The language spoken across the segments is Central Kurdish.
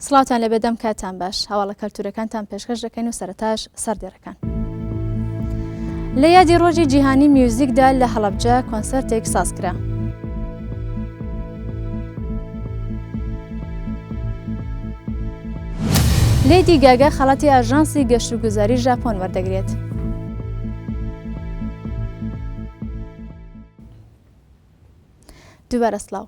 سڵاوتان لە بێدەم کاتان باش هەواڵە کەلتورەکانتان پێشکەش دەکەین و سەرەتاش سەردێڕەکان. لە یادی ڕۆژی جیهانی میوزیکدا لە هەڵەبجە کۆنسەرتێک سازکرا. لیدی گاگا خەڵاتی ئاژانسی گەشتوگوزاری ژاپۆن وەردەگرێت. دووبارە سڵاو.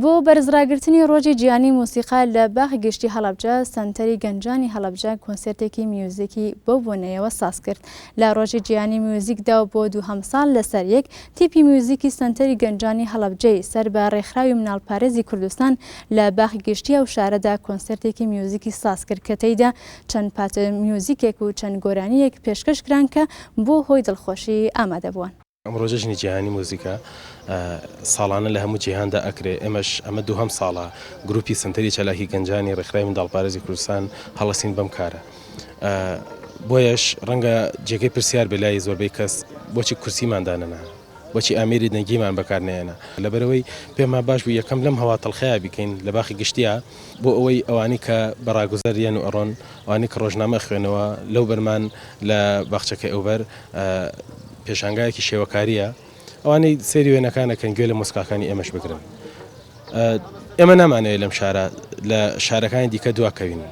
بۆ بەرزڕاگرتنی ڕۆژی جیهانی موسیقا لە باخی گشتی هەڵەبجە سەنتەری گەنجانی هەڵەبجە کۆنسێرتێکی میوزیکی بۆ بۆنەیەوە ساز کرد. لە ڕۆژی جیهانی میوزیکدا و بۆ دووهەم ساڵ لەسەر یەک تیپی میوزیکی سەنتەری گەنجانی هەڵەبجەی سەر بە ڕێکخراوی مناڵپارێزی کوردستان لە باخی گشتی ئەو شارەدا کۆنسێرتێکی میوزیکی ساز کرد کە تێیدا چەند پاتە میوزیکێک و چەند گۆرانیەک پێشکەشکران کە بۆ هۆی دڵخۆشی ئامادەبوون. ئەمڕۆ جەژنی جیهانی موزیکە ساڵانە لە هەموو جیهاندا ئەکرێ. ئەمە دووهەم ساڵە گروپی سنتەری چالاکی گەنجانی ڕێکخراوی منداڵپارێزی کوردستان هەڵەسین بەم کارە. بۆیەش ڕەنگە جێگەی پرسیار بێ لای زۆربەی کەس بۆچی کورسیماندانەنا، بۆچی ئامێری دەنگیمان بەکارنێنە. لەبەرەوەی پێمان باش بوو یەکەم لەم هەوا تەڵخەیە بکەین لە باخی گشتیە بۆ ئەوەی ئەوانی کە بەڕاگوزەریان و ئەڕۆن ئەوانی کە ڕۆژنامە خوێنەوە لەو بەرمان لە باخچەکەی ئەوبەر پێشانگایەکی شێوەکاریە ئەوانەی سێری وێنەکانەکەن گوێ لە مۆسیقاکانی ئێمەش بگرن. ئێمە نامانەوێت لەم شارە لە شارەکانی دیکە دواکەوین،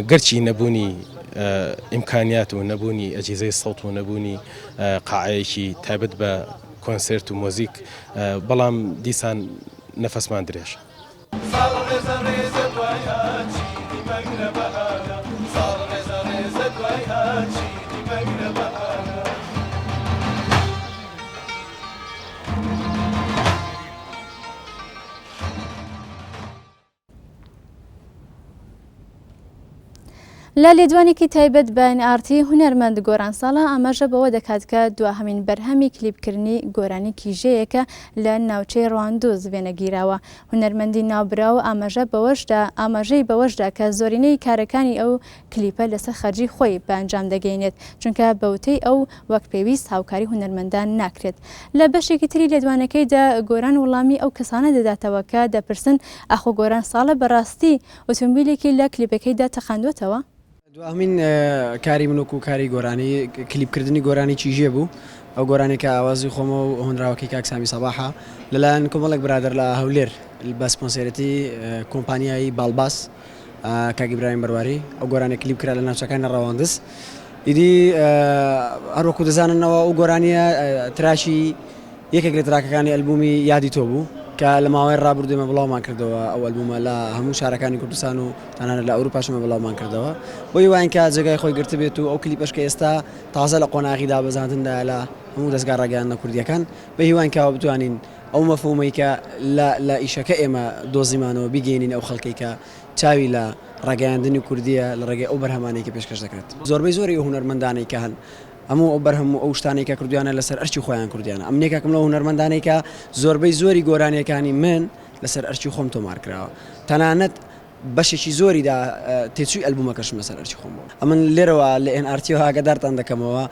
گەرچی نەبوونی ئیمکانیات و نەبوونی ئەجیزەی سەوت و نەبوونی قاعەیەکی تایبەت بە کۆنسێرت و مۆزیک، بەڵام دیسان نەفەسمان درێژ. لە لێدوانێکی تایبەت بە NRT هونەرمەند گۆرانساڵە ئاماژە بەوە دەکات کە دواهەمین بەرهەمی کلیپکردنی گۆرانی کیژەیەکە لە ناوچەی ڕواندۆز وێنەگیراوە. هونەرمەندی ناوبراو ئاماژەی بەوەشدا کە زۆرینەی کارەکانی ئەو کلیپە لەسەر خەرجی خۆی بە ئەنجام دەگەینێت، چونکە بەوتەی ئەو وەک پێویست هاوکاری هونەرمەندان ناکرێت. لە بەشێکی تری لێدوانەکەیدا گۆران وەڵامی ئەو کەسانە دەداتەوە کە دەپرسن ئەخۆ گۆرانساڵە بەڕاستی ئۆتۆمبیلێکی لە کلیپەکەیدا تەقاندوێتەوە؟ دوامین کاری منوک و کاری گۆرانی کلیپکردنی گۆرانی چیژێ بوو. ئەو گۆرانێکە ئاوازی خۆمە و هۆنراوەکەی کاک سامی سەباحە لەلایەن کۆمەڵێک برادر لە هەولێر بە سپۆنسێرەتی کۆمپانیایی باڵباس کاک ئیبراهیم بەرواری ئەو گۆرانی کلیپ کرا لە ناوچەکانی ڕەواندز. ئیدی هەروەکو دەزاننەوە ئەو گۆرانیە تراشی یەکێک لە تراکەکانی ئەلبومی یادی تۆ بوو کە لە ماوەی ڕابردوێمە بڵاومان کردەوە. ئەو ئەلبومە لە هەموو شارەکانی کوردستان و تەنانەت لە ئەوروپاشمە بڵاومان کردەوە بۆی وایە کە جێگای خۆی گرت بێت و ئەو کلیپەش کە ئێستا تازە لە قۆناغیدا بەزاندندا لە هەموو دەستگا ڕاگەیاندنە کوردیەکان بە هیوان کەوە بتوانین ئەو مەفهومەی کە لە ئیشەکە ئێمە دۆزیمانەوە بیگەینین ئەو خەڵکەی کە چاوی لە ڕاگەیاندنی کوردیە لە ڕێگەی ئەو بەرهەمانەی کە پێشکەش دەکرێت. زۆربەی زۆری هونەرمەندانەی کە هەن هەموو ئەو بەرهەم و ئەو شتانەی کە کردویانە لەسەر ئەرچی خۆیان کردیانە. ئەم نێکەکەم لە هونەرمەندانەی کە زۆربەی زۆری گۆرانیەکانی من لەسەر ئەرچی خۆم تۆمار کراوە، تەنانەت بەشێکی زۆریدا تێچووی ئەلبومەکەشم لەسەر ئەرچی خۆم بوو. ئەمن لێرەوە لە NRT ئاگادارتان دەکەمەوە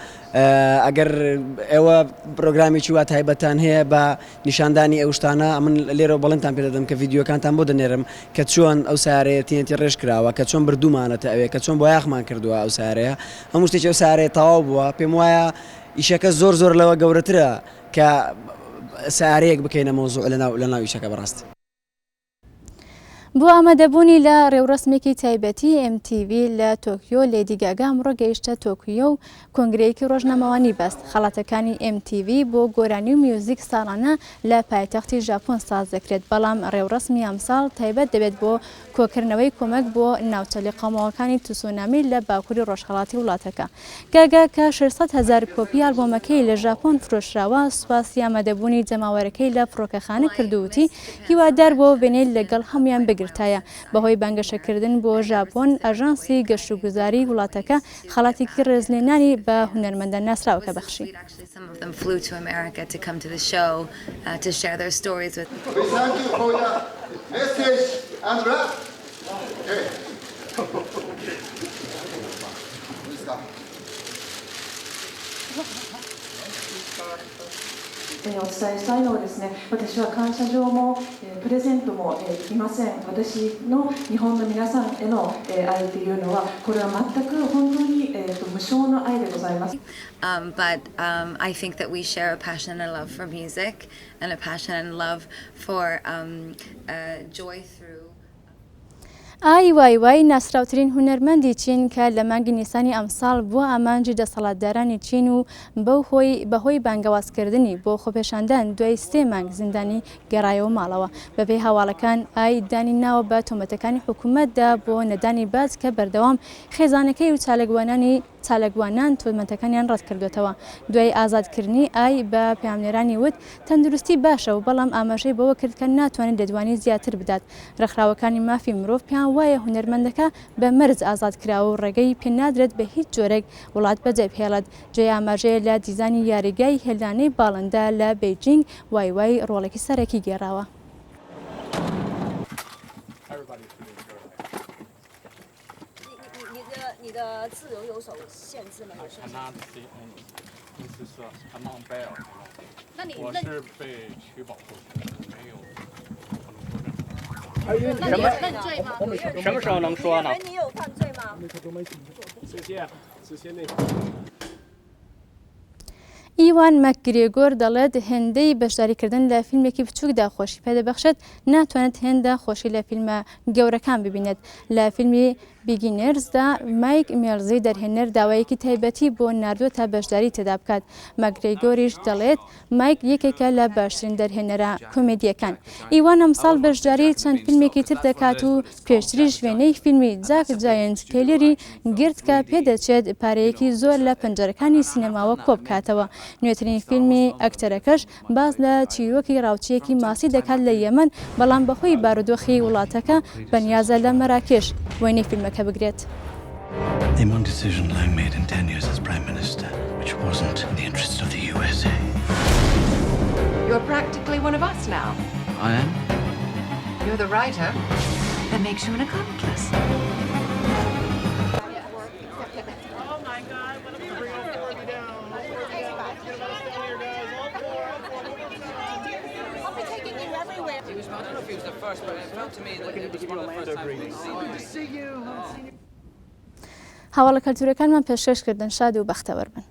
ئەگەر ئێوە پرۆگرامێکی وا تایبەتان هەیە بە نیشاندانی ئەو شتانە ئەمن لێرەوە بەڵێنتان پێ دەدەم کە ڤیدیۆکانتان بۆ دەنێرم کە چۆن ئەو سارەیە تێنتی ڕێژ کراوە، کە چۆن بردومانەتە ئەوێ، کە چۆن بۆ یاخمان کردووە ئەو سارەیە. هەموو شتێکی ئەو سارەیە تەواو بووە. پێم وایە ئیشەکە زۆر لەوە گەورەترە کە سارەیەک بکەینە مۆزوع لە ناو ئیشەکە بەڕاستی. بۆ ئامادەبوونی لە ڕێوڕسمێکی تایبەتی MTV لە تۆکیۆ لیدی گاگا ئەمڕۆ گەیشتە تۆکیۆ و کۆنگرەیەکی ڕۆژنامەوانی بەست. خەڵاتەکانی MTV بۆ گۆرانی و میوزیک ساڵانە لە پایتەختی ژاپۆن ساز دەکرێت، بەڵام ڕێوڕسمی ئەمساڵ تایبەت دەبێت بۆ کۆکردنەوەی کۆمەک بۆ ناوچەلی قەمەوەکانی توسونامی لە باکووری ڕۆژهەڵاتی وڵاتەکە. گاگا کە 600,000 کۆپی ئەلبۆمەکەی لە ژاپۆن فرۆشراوە سوپاسی ئامادەبوونی جەماوەرەکەی لە فڕۆکەخانە کردووتی هیوادار بۆ وێنەی لەگەڵ هەمویان بگرتایە. بەهۆی بانگەشەکردن بۆ ژاپۆن ئەژانسی گەشتوگوزاری وڵاتەکە خەڵاتێکی ڕێزلێنانی بە هونەرمەندان ناسراوەکە بەخشی. プレゼントもいません。私の日本の皆さんへの愛っていうのはこれは全く本当に無償の愛でございます。But I think that we share a passion and love for music and a passion and love for joy through. ئای وای وای ناسراوترین هونەرمەندی چین کە لە مانگی نیسانی ئەمساڵ بووە ئامانجی دەسەڵاتدارانی چین و بەهۆی بانگەوازکردنی بۆ خۆپێشاندان دوای 3 مانگ زیندانی گەڕایەوە ماڵەوە بەپێی هەواڵەکان ئای دانی ناوە بە تۆمەتەکانی حکوومەتدا بۆ نەدانی باز کە بەردەوام خێزانەکەی و چالەگوانان تۆمەتەکانیان ڕەت کردوێتەوە دوای ئازادکردنی ئای بە پامنێرانی وت تەندروستی باشە و بەڵام ئاماژەی بەوە کرد کە ناتوانێت دەدوانی زیاتر بدات ڕێکخراوەکانی مافی مرۆڤ پیان وایە هونەرمەندەکە بە مەرج ئازادکراوە و ڕێگەی پێنادرێت بە هیچ جۆرێک وڵات بەجێبهێڵێت جێ ئاماژەیە لە دیزانی یاریگای هێلانەی باڵندە لە بەیجینگ وای وای ڕۆڵێکی سەرەکی گێڕاوە.什么时候能说呢？你有犯罪吗？ئیوان مەکگرێگۆر دەڵێت هێندەی بەشداریکردن لە فیلمێکی بچووکدا خۆشی پێدەبەخشێت ناتوانێت هێندە خۆشی لە فیلمە گەورەکان ببینێت لە فیلمی بیگینێرزدا مایک مێلزی دەرهێنەر داوایەکی تایبەتی بۆ ناردووە تا بەشداری تێدا بکات مەکگرێگۆریش دەڵێت مایک یەکێکە لە باشترین دەرهێنەرە کۆمێدیەکان ئیوان ئەمساڵ بەشداری چەند فیلمێکی تر دەکات و پێشتریش وێنەی فیلمی جاک جاینت کێلێری گرت کە پێدەچێت پارەیەکی زۆر لە پەنجەرەکانی سینەماوە کۆ بکاتەوە نوێترین فیلمی ئەکتەرەکەش باز لە چیرۆکی ڕاوچەیەکی ماسی دەکات لە یەمەن بەڵام بەهۆی بارودۆخی وڵاتەکە بەنیازە لە مەراکێش وێنەی فیلمەکە بگرێت. The one decision Lang made in 10 years as Prime Minister, which wasn't in the interests of the USA. You're practically one of us now. I am? You're the writer. That makes you an accomplice. هەواڵە کەلتورەکانمان پێشکەشکردن شاد و بەختەوەر بن.